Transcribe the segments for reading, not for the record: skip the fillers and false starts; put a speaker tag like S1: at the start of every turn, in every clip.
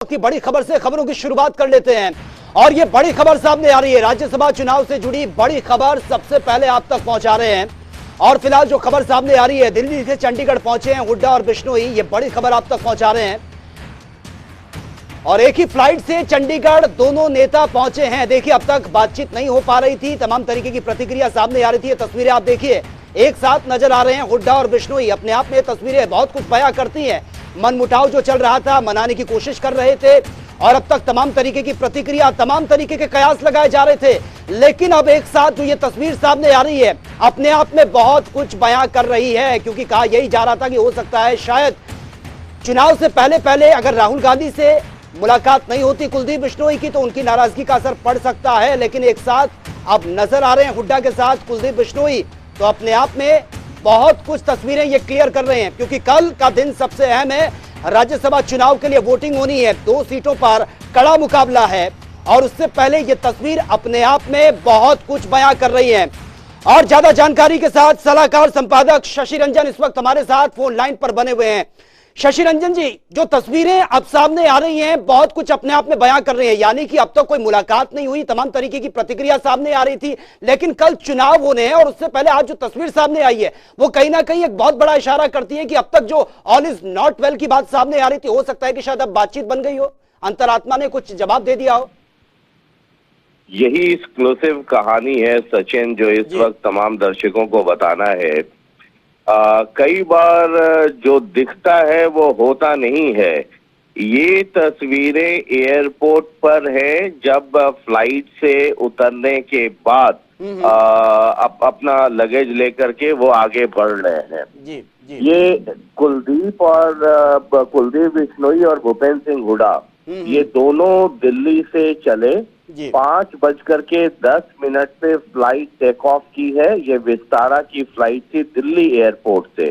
S1: की बड़ी खबर से खबरों की शुरुआत कर लेते हैं और ये बड़ी खबर सामने आ रही है। राज्यसभा चुनाव से जुड़ी बड़ी खबर सबसे पहले आप तक पहुंचा रहे हैं और फिलहाल जो खबर सामने आ रही है, दिल्ली से चंडीगढ़ पहुंचे हैं हुड्डा और बिश्नोई, ये बड़ी खबर आप तक पहुंचा रहे हैं और एक ही फ्लाइट से चंडीगढ़ दोनों नेता पहुंचे हैं। देखिए, अब तक बातचीत नहीं हो पा रही थी, तमाम तरीके की प्रतिक्रिया सामने आ रही थी। ये तस्वीरें आप देखिए, एक साथ नजर आ रहे हैं हुड्डा और बिश्नोई। अपने आप में तस्वीरें बहुत कुछ बयां करती हैं। मनमुटाव जो चल रहा था, मनाने की कोशिश कर रहे थे और अब तक तमाम तरीके की प्रतिक्रिया, तमाम तरीके के कयास लगाए जा रहे थे, लेकिन अब एक साथ जो ये तस्वीर सामने आ रही है अपने आप में बहुत कुछ बयां कर रही है। क्योंकि कहा यही जा रहा था कि हो सकता है शायद चुनाव से पहले अगर राहुल गांधी से मुलाकात नहीं होती कुलदीप बिश्नोई की तो उनकी नाराजगी का असर पड़ सकता है। लेकिन एक साथ अब नजर आ रहे हैं हुड्डा के साथ कुलदीप बिश्नोई, तो अपने आप में बहुत कुछ तस्वीरें ये क्लियर कर रहे हैं। क्योंकि कल का दिन सबसे अहम है, राज्यसभा चुनाव के लिए वोटिंग होनी है, 2 सीटों पर कड़ा मुकाबला है और उससे पहले ये तस्वीर अपने आप में बहुत कुछ बयां कर रही है। और ज्यादा जानकारी के साथ सलाहकार संपादक शशि रंजन इस वक्त हमारे साथ फोन लाइन पर बने हुए हैं। शशि रंजन जी, जो तस्वीरें अब सामने आ रही हैं बहुत कुछ अपने आप में बयां कर रही हैं, यानी कि अब तक कोई मुलाकात नहीं हुई, तमाम तरीके की प्रतिक्रिया सामने आ रही थी, लेकिन कल चुनाव होने हैं और उससे पहले आज जो तस्वीर सामने आई है वो कहीं ना कहीं एक बहुत बड़ा इशारा करती है कि अब तक जो ऑल इज नॉट वेल की बात सामने आ रही थी, हो सकता है कि शायद अब बातचीत बन गई हो, अंतरात्मा ने कुछ जवाब दे दिया हो।
S2: यही एक्सक्लूसिव कहानी है सचिन, जो इस वक्त तमाम दर्शकों को बताना है। कई बार जो दिखता है वो होता नहीं है। ये तस्वीरें एयरपोर्ट पर है, जब फ्लाइट से उतरने के बाद अपना लगेज लेकर के वो आगे बढ़ रहे हैं।
S1: जी, जी।
S2: ये कुलदीप बिश्नोई और भूपेंद्र सिंह हुड्डा, ये दोनों दिल्ली से चले। 5:10 पे फ्लाइट टेक ऑफ की है। ये विस्तारा की फ्लाइट थी दिल्ली एयरपोर्ट से।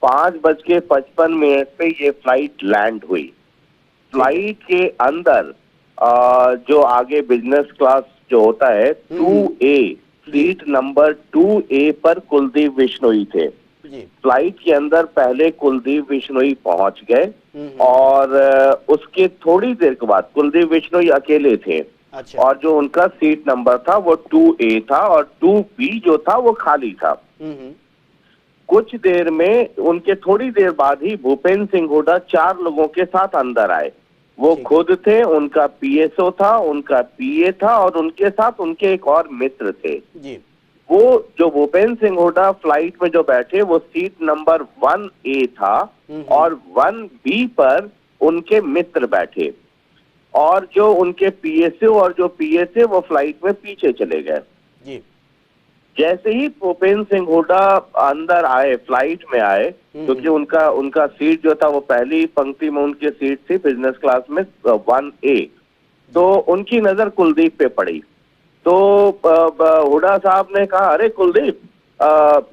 S2: 5:55 पे ये फ्लाइट लैंड हुई। फ्लाइट के अंदर जो आगे बिजनेस क्लास जो होता है 2A, सीट नंबर 2A पर कुलदीप बिश्नोई थे। फ्लाइट के अंदर पहले कुलदीप बिश्नोई पहुंच गए और उसके थोड़ी देर के बाद कुलदीप बिश्नोई अकेले थे।
S1: अच्छा।
S2: और जो उनका सीट नंबर था वो 2A था और 2B जो था वो खाली था। कुछ देर में, उनके थोड़ी देर बाद ही भूपेंद्र सिंह हुड्डा 4 लोगों के साथ अंदर आए। वो खुद थे, उनका PSO था, उनका PA था और उनके साथ उनके एक और मित्र थे। वो जो भूपेंद्र सिंह हुड्डा फ्लाइट में जो बैठे वो सीट नंबर 1A था और 1B पर उनके मित्र बैठे और जो उनके PSO और जो PA थे वो फ्लाइट में पीछे चले गए। जैसे ही भूपेंद्र सिंह हुड्डा अंदर आए, फ्लाइट में आए, क्योंकि उनका सीट जो था वो पहली पंक्ति में उनकी सीट थी बिजनेस क्लास में 1A, तो उनकी नजर कुलदीप पे पड़ी। तो हुड्डा साहब ने कहा, अरे कुलदीप,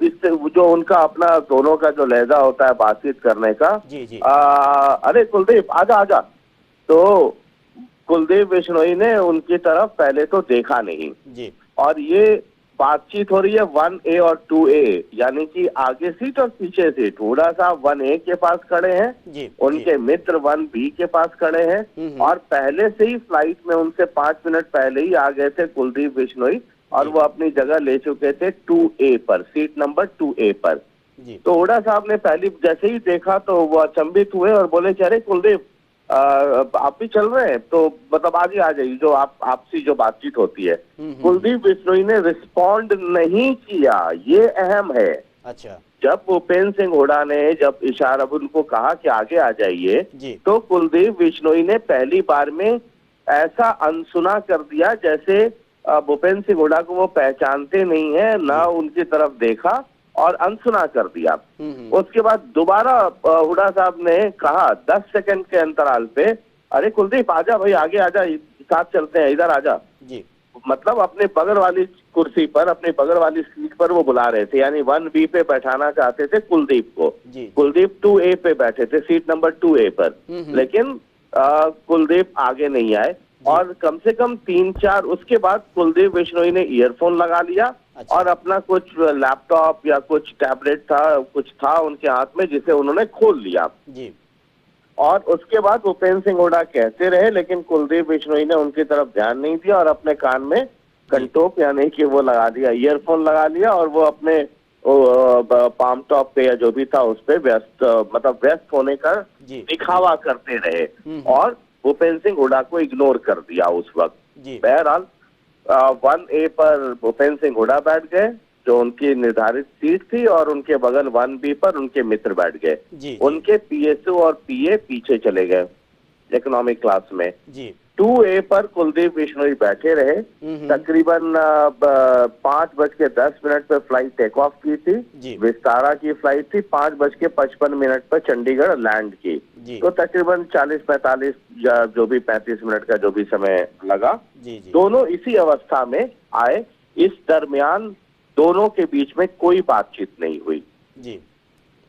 S2: इससे जो उनका अपना दोनों का जो लहजा होता है बातचीत करने का, अरे कुलदीप आजा आजा। तो कुलदीप बिश्नोई ने उनकी तरफ पहले तो देखा नहीं जी। और ये बातचीत हो रही है 1A और 2A, यानी कि आगे सीट और पीछे सीट। हुड्डा साहब 1A के पास खड़े हैं जी, उनके मित्र 1B के पास खड़े हैं और पहले से ही फ्लाइट में उनसे 5 मिनट पहले ही आ गए थे कुलदीप बिश्नोई और वो अपनी जगह ले चुके थे 2A पर, सीट नंबर 2A पर जी। तो हुड्डा साहब ने पहली जैसे ही देखा तो वो अचंभित हुए और बोले कि अरे कुलदीप, आप भी चल रहे हैं, तो मतलब आगे आ जाइए, जो आपसी जो बातचीत होती है। कुलदीप बिश्नोई ने रिस्पॉन्ड नहीं किया, ये अहम है। अच्छा। जब भूपेंद्र सिंह हुड्डा ने जब इशारा उनको कहा कि आगे आ जाइए, तो कुलदीप बिश्नोई ने पहली बार में ऐसा अनसुना कर दिया जैसे भूपेंद्र सिंह हुड्डा को वो पहचानते नहीं है, ना उनकी तरफ देखा और अनसुना कर दिया। उसके बाद दोबारा हुड्डा साहब ने कहा 10 सेकंड के अंतराल पे, अरे कुलदीप आजा भाई, आगे आजा, साथ चलते हैं, इधर आजा जी। मतलब अपने बगल वाली कुर्सी पर, अपने बगल वाली सीट पर वो बुला रहे थे, यानी 1B पे बैठाना चाहते थे कुलदीप को। कुलदीप 2A पे बैठे थे, सीट नंबर 2A पर, लेकिन कुलदीप आगे नहीं आए और कम से कम 3-4 उसके बाद कुलदीप बिश्नोई ने ईयरफोन लगा लिया। अच्छा। और अपना कुछ लैपटॉप या कुछ टैबलेट था, कुछ था उनके हाथ में, जिसे उन्होंने खोल लिया जी। और उसके बाद भूपेंद्र सिंह हुड्डा कहते रहे, लेकिन कुलदीप बिश्नोई ने उनकी तरफ ध्यान नहीं दिया और अपने कान में कंटोप यानी कि वो लगा लिया, ईयरफोन लगा लिया और वो अपने पाम टॉप पे या जो भी था उस पे व्यस्त होने का दिखावा करते रहे और भूपेंद्र सिंह हुड्डा को इग्नोर कर दिया उस वक्त। बहरहाल 1A पर भूपेंद्र सिंह हुड्डा बैठ गए जो उनकी निर्धारित सीट थी और उनके बगल 1B पर उनके मित्र बैठ गए। उनके PSO और PA पीछे चले गए इकोनॉमिक क्लास में। 2A पर कुलदीप बिश्नोई बैठे रहे। तकरीबन 5:10 पर फ्लाइट टेक ऑफ की थी। विस्तारा की फ्लाइट थी 5:55 पर चंडीगढ़ लैंड की। तो तकरीबन 40-45 या जो भी 35 मिनट का जो भी समय लगा, दोनों इसी अवस्था में आए। इस दरमियान दोनों के बीच में कोई बातचीत नहीं हुई।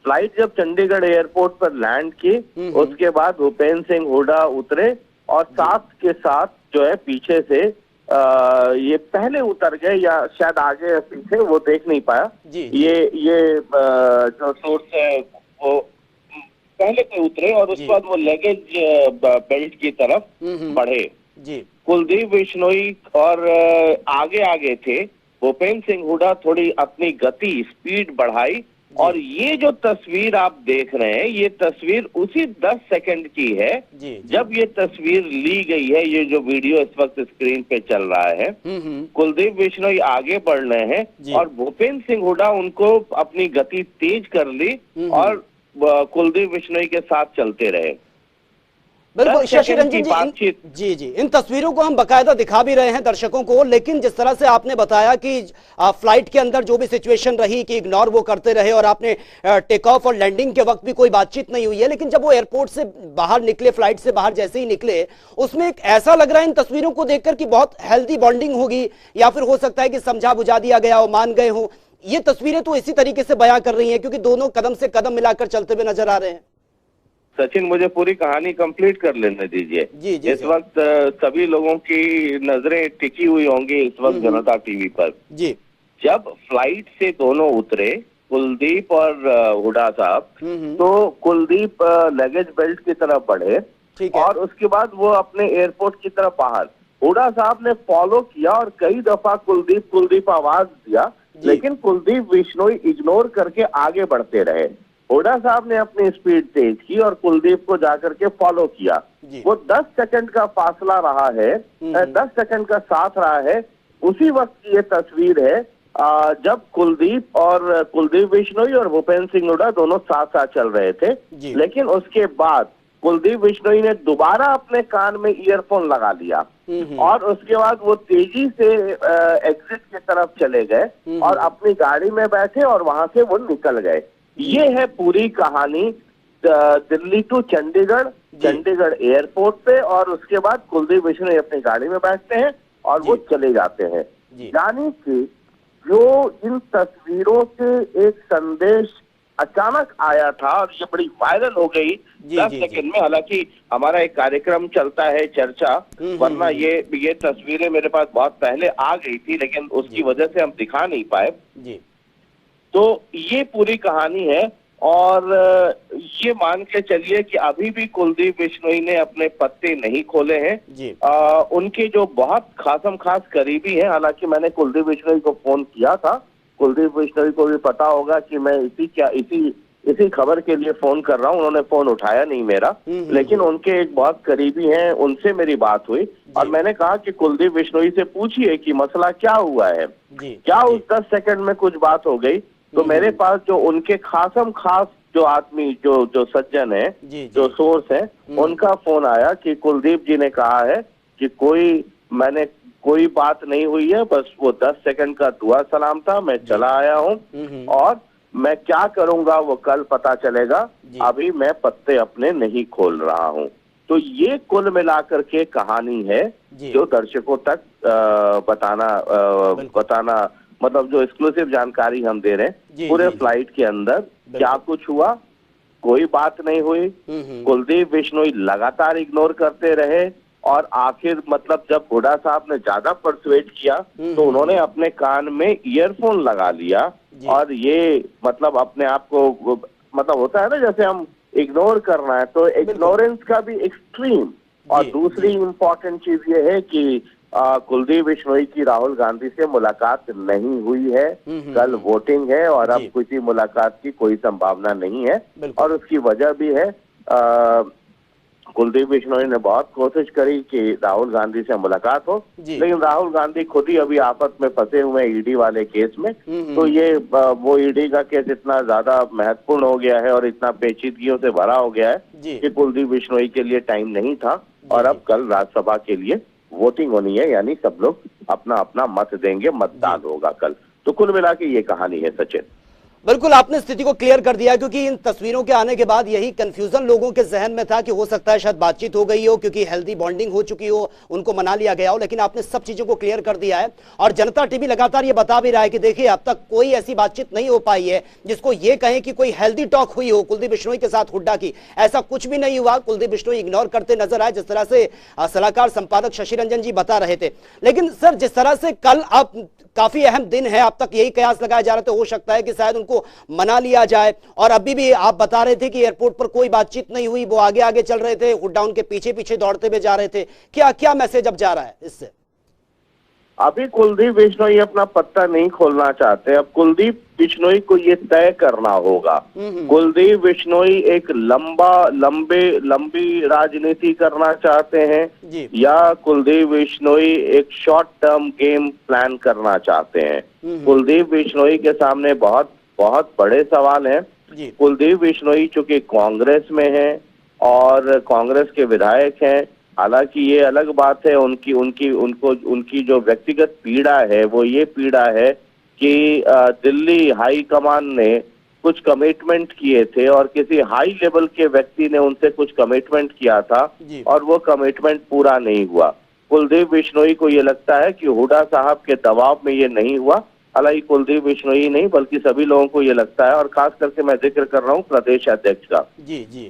S2: फ्लाइट जब चंडीगढ़ एयरपोर्ट पर लैंड की, उसके बाद भूपेंद्र सिंह हुड्डा उतरे और साथ के साथ जो है पीछे से ये पहले उतर गए या शायद आगे या पीछे, वो देख नहीं पाया। ये जो सोर्स है वो पहले पे उतरे और उसके बाद वो लगेज बेल्ट की तरफ बढ़े। कुलदीप बिश्नोई और आगे आगे थे। भूपेंद्र सिंह हुड्डा थोड़ी अपनी गति स्पीड बढ़ाई और ये जो तस्वीर आप देख रहे हैं, ये तस्वीर उसी 10 सेकंड की है जब ये तस्वीर ली गई है। ये जो वीडियो इस वक्त स्क्रीन पे चल रहा है, कुलदीप बिश्नोई आगे बढ़ रहे हैं और भूपेंद्र सिंह हुड्डा उनको अपनी गति तेज कर ली और कुलदीप बिश्नोई के साथ चलते रहे।
S1: बिल्कुल शशि रंजन जी, इन तस्वीरों को हम बकायदा दिखा भी रहे हैं दर्शकों को, लेकिन जिस तरह से आपने बताया कि फ्लाइट के अंदर जो भी सिचुएशन रही कि इग्नोर वो करते रहे और आपने टेक ऑफ और लैंडिंग के वक्त भी कोई बातचीत नहीं हुई है, लेकिन जब वो एयरपोर्ट से बाहर निकले, फ्लाइट से बाहर जैसे ही निकले, उसमें एक ऐसा लग रहा है इन तस्वीरों को देखकर कि बहुत हेल्दी बॉन्डिंग होगी या फिर हो सकता है कि समझा बुझा दिया गया हो, मान गए हो। ये तस्वीरें तो इसी तरीके से बयां कर रही हैं क्योंकि दोनों कदम से कदम मिलाकर चलते हुए नजर आ रहे हैं।
S2: सचिन, मुझे पूरी कहानी कंप्लीट कर लेने दीजिए। इस वक्त सभी लोगों की नजरें टिकी हुई होंगी इस वक्त जनता टीवी पर। जब फ्लाइट से दोनों उतरे, कुलदीप और हुड्डा साहब, तो कुलदीप लगेज बेल्ट की तरफ बढ़े और उसके बाद वो अपने एयरपोर्ट की तरफ बाहर। हुड्डा साहब ने फॉलो किया और कई दफा कुलदीप आवाज दिया, लेकिन कुलदीप बिश्नोई इग्नोर करके आगे बढ़ते रहे। हुड्डा साहब ने अपनी स्पीड तेज की और कुलदीप को जाकर के फॉलो किया। वो 10 सेकंड का फासला रहा है, 10 सेकंड का साथ रहा है। उसी वक्त की ये तस्वीर है जब कुलदीप बिश्नोई और भूपेंद्र सिंह हुड्डा दोनों साथ साथ चल रहे थे। लेकिन उसके बाद कुलदीप बिश्नोई ने दोबारा अपने कान में ईयरफोन लगा लिया और उसके बाद वो तेजी से एग्जिट की तरफ चले गए और अपनी गाड़ी में बैठे और वहां से वो निकल गए। ये है पूरी कहानी दिल्ली टू चंडीगढ़ एयरपोर्ट पे, और उसके बाद कुलदीप बिश्नोई अपनी गाड़ी में बैठते हैं और वो चले जाते हैं। यानी कि जो इन तस्वीरों से एक संदेश अचानक आया था और ये बड़ी वायरल हो गई 10 सेकंड में। हालांकि हमारा एक कार्यक्रम चलता है चर्चा, वरना ये तस्वीरें मेरे पास बहुत पहले आ गई थी, लेकिन उसकी वजह से हम दिखा नहीं पाए। तो ये पूरी कहानी है और ये मान के चलिए कि अभी भी कुलदीप बिश्नोई ने अपने पत्ते नहीं खोले हैं। उनके जो बहुत खास करीबी हैं, हालांकि मैंने कुलदीप बिश्नोई को फोन किया था, कुलदीप बिश्नोई को भी पता होगा कि मैं इसी खबर के लिए फोन कर रहा हूं, उन्होंने फोन उठाया नहीं मेरा, लेकिन उनके एक बहुत करीबी हैं, उनसे मेरी बात हुई और मैंने कहा कि कुलदीप बिश्नोई से पूछिए कि मसला क्या हुआ है, क्या उस 10 सेकंड में कुछ बात हो गई। तो मेरे पास जो उनके खास जो आदमी जो सज्जन है, जो सोर्स है, उनका फोन आया कि कुलदीप जी ने कहा है कि कोई बात नहीं हुई है, बस वो 10 सेकंड का दुआ सलाम था, मैं चला आया हूँ और मैं क्या करूंगा वो कल पता चलेगा, अभी मैं पत्ते अपने नहीं खोल रहा हूँ। तो ये कुल मिलाकर के कहानी है जो दर्शकों तक बताना मतलब जो एक्सक्लूसिव जानकारी हम दे रहे हैं। पूरे फ्लाइट के अंदर क्या कुछ हुआ, कोई बात नहीं हुई। कुलदीप बिश्नोई लगातार इग्नोर करते रहे और आखिर मतलब जब हुड्डा साहब ने ज्यादा परसुएट किया तो उन्होंने अपने कान में ईयरफोन लगा लिया और ये मतलब अपने आप को मतलब होता है ना, जैसे हम इग्नोर करना है तो इग्नोरेंस का भी एक्सट्रीम। और दूसरी इंपॉर्टेंट चीज ये है कि कुलदीप बिश्नोई की राहुल गांधी से मुलाकात नहीं हुई है। कल वोटिंग है और अब किसी मुलाकात की कोई संभावना नहीं है। और उसकी वजह भी है, कुलदीप बिश्नोई ने बहुत कोशिश करी कि राहुल गांधी से मुलाकात हो, लेकिन राहुल गांधी खुद ही अभी आफत में फंसे हुए ईडी वाले केस में। तो ये वो ईडी का केस इतना ज्यादा महत्वपूर्ण हो गया है और इतना पेचीदगियों से भरा हो गया है कि कुलदीप बिश्नोई के लिए टाइम नहीं था। और अब कल राज्यसभा के लिए वोटिंग होनी है, यानी सब लोग अपना अपना मत देंगे, मतदान होगा कल। तो कुल मिला के ये कहानी है सचिन।
S1: बिल्कुल आपने स्थिति को क्लियर कर दिया, क्योंकि इन तस्वीरों के आने के बाद यही कंफ्यूजन लोगों के जहन में था कि हो सकता है शायद बातचीत हो गई हो, क्योंकि हेल्दी बॉन्डिंग हो चुकी हो, उनको मना लिया गया हो। लेकिन आपने सब चीजों को क्लियर कर दिया है और जनता टीवी लगातार ये बता भी रहा है कि देखिए अब तक कोई ऐसी बातचीत नहीं हो पाई है जिसको ये कहें कि कोई हेल्दी टॉक हुई हो कुलदीप बिश्नोई के साथ हुड्डा की। ऐसा कुछ भी नहीं हुआ। कुलदीप बिश्नोई इग्नोर करते नजर आए, जिस तरह से सलाहकार संपादक शशि रंजन जी बता रहे थे। लेकिन सर, जिस तरह से कल आप, काफी अहम दिन है, अब तक यही कयास लगाया जा रहा था हो सकता है कि शायद उनको मना लिया जाए, और अभी भी आप बता रहे थे कि एयरपोर्ट पर कोई बातचीत नहीं हुई, वो आगे आगे चल रहे थे, हुड्डा उनके पीछे पीछे दौड़ते हुए जा रहे थे। क्या क्या मैसेज अब जा रहा है इससे?
S2: अभी कुलदीप बिश्नोई अपना पत्ता नहीं खोलना चाहते। अब कुलदीप बिश्नोई को ये तय करना होगा, कुलदीप बिश्नोई एक लंबी राजनीति करना चाहते हैं या कुलदीप बिश्नोई एक शॉर्ट टर्म गेम प्लान करना चाहते हैं। कुलदीप बिश्नोई के सामने बहुत बहुत बड़े सवाल हैं। कुलदीप बिश्नोई चूंकि कांग्रेस में है और कांग्रेस के विधायक हैं, हालांकि ये अलग बात है, उनकी जो व्यक्तिगत पीड़ा है वो ये पीड़ा है कि दिल्ली हाई कमान ने कुछ कमिटमेंट किए थे और किसी हाई लेवल के व्यक्ति ने उनसे कुछ कमिटमेंट किया था और वो कमिटमेंट पूरा नहीं हुआ। कुलदीप बिश्नोई को ये लगता है कि हुड्डा साहब के दबाव में ये नहीं हुआ। हालांकि कुलदीप बिश्नोई नहीं बल्कि सभी लोगों को ये लगता है, और खास करके मैं जिक्र कर रहा हूँ प्रदेश अध्यक्ष का,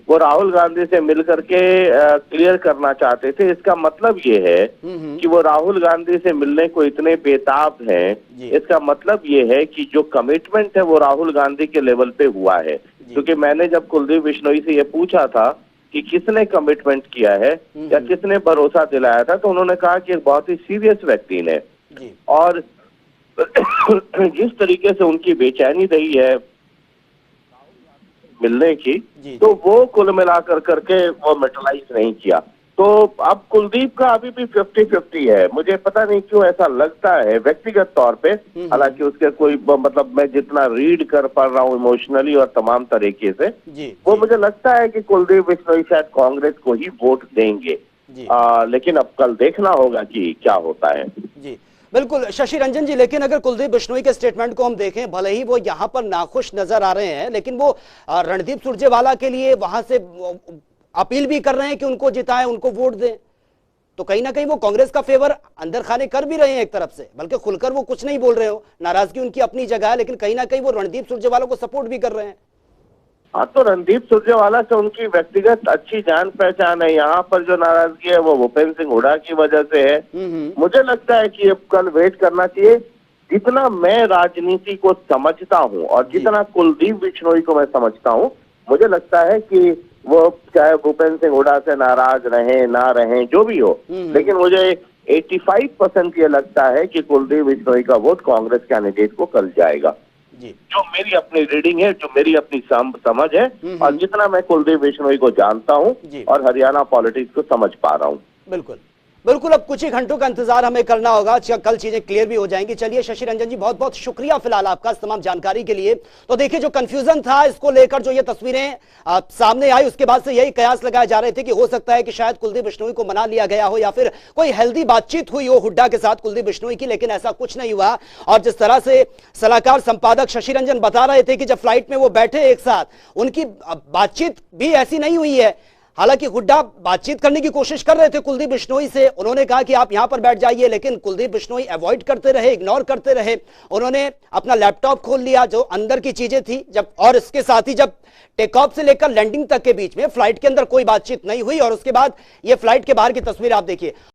S2: वो राहुल गांधी से मिलकर के क्लियर करना चाहते थे। इसका मतलब ये है कि वो राहुल गांधी से मिलने को इतने बेताब हैं, इसका मतलब ये है कि जो कमिटमेंट है वो राहुल गांधी के लेवल पे हुआ है। क्योंकि मैंने जब कुलदीप बिश्नोई से ये पूछा था कि किसने कमिटमेंट किया है या किसने भरोसा दिलाया था, तो उन्होंने कहा कि एक बहुत ही सीरियस व्यक्ति ने, और जिस तरीके से उनकी बेचैनी रही है मिलने की, तो वो कुल मिलाकर करके वो मेटलाइज नहीं किया। तो अब कुलदीप का अभी भी 50-50 है। मुझे पता नहीं क्यों ऐसा लगता है व्यक्तिगत तौर पे, हालांकि उसके कोई मतलब मैं जितना रीड कर पा रहा हूँ इमोशनली और तमाम तरीके से, वो मुझे लगता है कि कुलदीप बिश्नोई शायद कांग्रेस को ही वोट देंगे। लेकिन अब कल देखना होगा कि क्या होता है।
S1: जी बिल्कुल शशि रंजन जी, लेकिन अगर कुलदीप बिश्नोई के स्टेटमेंट को हम देखें, भले ही वो यहां पर नाखुश नजर आ रहे हैं, लेकिन वो रणदीप सुरजेवाला के लिए वहां से अपील भी कर रहे हैं कि उनको जिताएं, उनको वोट दें। तो कहीं ना कहीं वो कांग्रेस का फेवर अंदर खाने कर भी रहे हैं एक तरफ से, बल्कि खुलकर वो कुछ नहीं बोल रहे हो, नाराजगी उनकी अपनी जगह है, लेकिन कहीं ना कहीं वो रणदीप सुरजेवाला को सपोर्ट भी कर रहे हैं।
S2: हाँ, तो रणदीप सुरजेवाला से उनकी व्यक्तिगत अच्छी जान पहचान है। यहाँ पर जो नाराजगी है वो भूपेंद्र सिंह हुड्डा की वजह से है। मुझे लगता है कि अब कल वेट करना चाहिए। जितना मैं राजनीति को समझता हूँ और जितना कुलदीप बिश्नोई को मैं समझता हूँ, मुझे लगता है कि वो चाहे भूपेंद्र सिंह हुड्डा से नाराज रहे ना रहे जो भी हो, लेकिन मुझे 85% ये लगता है कि कुलदीप बिश्नोई का वोट कांग्रेस कैंडिडेट को कल जाएगा। जो मेरी अपनी रीडिंग है, जो मेरी अपनी समझ है, और जितना मैं कुलदीप बिश्नोई को जानता हूं और हरियाणा पॉलिटिक्स को समझ पा रहा हूं।
S1: बिल्कुल बिल्कुल, अब कुछ ही घंटों का इंतजार हमें करना होगा, कल चीजें क्लियर भी हो जाएंगी। चलिए शशि रंजन जी, बहुत बहुत शुक्रिया फिलहाल आपका तमाम जानकारी के लिए। तो देखिए, जो कंफ्यूजन था इसको लेकर जो ये तस्वीरें सामने आई, उसके बाद से यही कयास लगाए जा रहे थे कि हो सकता है कि शायद कुलदीप बिश्नोई को मना लिया गया हो या फिर कोई हेल्दी बातचीत हुई हो हुड्डा के साथ कुलदीप बिश्नोई की, लेकिन ऐसा कुछ नहीं हुआ। और जिस तरह से सलाहकार संपादक शशि रंजन बता रहे थे कि जब फ्लाइट में वो बैठे एक साथ, उनकी बातचीत भी ऐसी नहीं हुई है। हालांकि हुड्डा बातचीत करने की कोशिश कर रहे थे कुलदीप बिश्नोई से, उन्होंने कहा कि आप यहां पर बैठ जाइए, लेकिन कुलदीप बिश्नोई अवॉइड करते रहे, इग्नोर करते रहे। उन्होंने अपना लैपटॉप खोल लिया, जो अंदर की चीजें थी, जब और इसके साथ ही जब टेक ऑफ से लेकर लैंडिंग तक के बीच में फ्लाइट के अंदर कोई बातचीत नहीं हुई। और उसके बाद ये फ्लाइट के बाहर की तस्वीर आप देखिए।